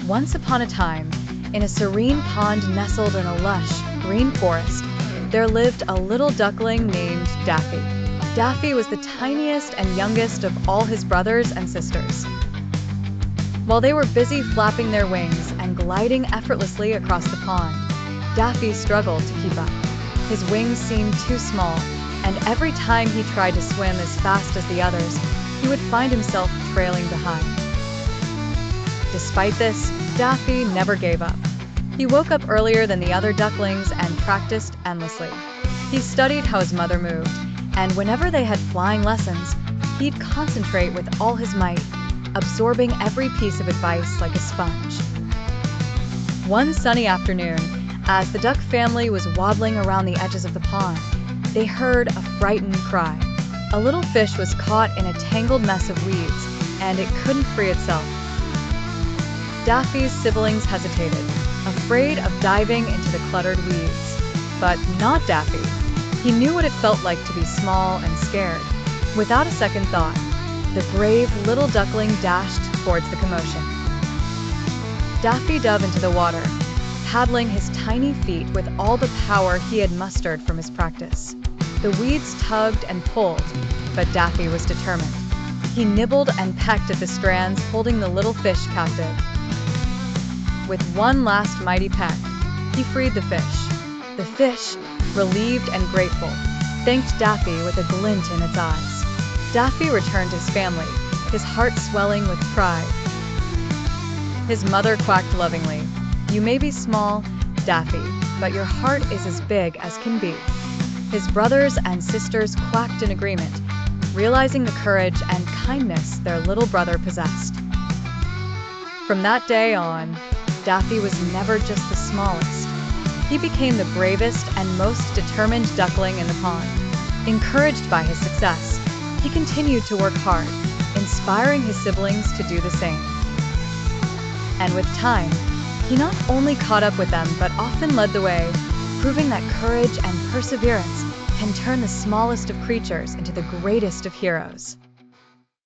Once upon a time, in a serene pond nestled in a lush, green forest, there lived a little duckling named Daffy. Daffy was the tiniest and youngest of all his brothers and sisters. While they were busy flapping their wings and gliding effortlessly across the pond, Daffy struggled to keep up. His wings seemed too small, and every time he tried to swim as fast as the others, he would find himself trailing behind. Despite this, Daffy never gave up. He woke up earlier than the other ducklings and practiced endlessly. He studied how his mother moved, and whenever they had flying lessons, he'd concentrate with all his might, absorbing every piece of advice like a sponge. One sunny afternoon, as the duck family was waddling around the edges of the pond, they heard a frightened cry. A little fish was caught in a tangled mess of weeds, and it couldn't free itself. Daffy's siblings hesitated, afraid of diving into the cluttered weeds. But not Daffy. He knew what it felt like to be small and scared. Without a second thought, the brave little duckling dashed towards the commotion. Daffy dove into the water, paddling his tiny feet with all the power he had mustered from his practice. The weeds tugged and pulled, but Daffy was determined. He nibbled and pecked at the strands holding the little fish captive. With one last mighty peck, he freed the fish. The fish, relieved and grateful, thanked Daffy with a glint in its eyes. Daffy returned to his family, his heart swelling with pride. His mother quacked lovingly, "You may be small, Daffy, but your heart is as big as can be." His brothers and sisters quacked in agreement, realizing the courage and kindness their little brother possessed. From that day on, Daffy was never just the smallest. He became the bravest and most determined duckling in the pond. Encouraged by his success, he continued to work hard, inspiring his siblings to do the same. And with time, he not only caught up with them but often led the way, proving that courage and perseverance can turn the smallest of creatures into the greatest of heroes.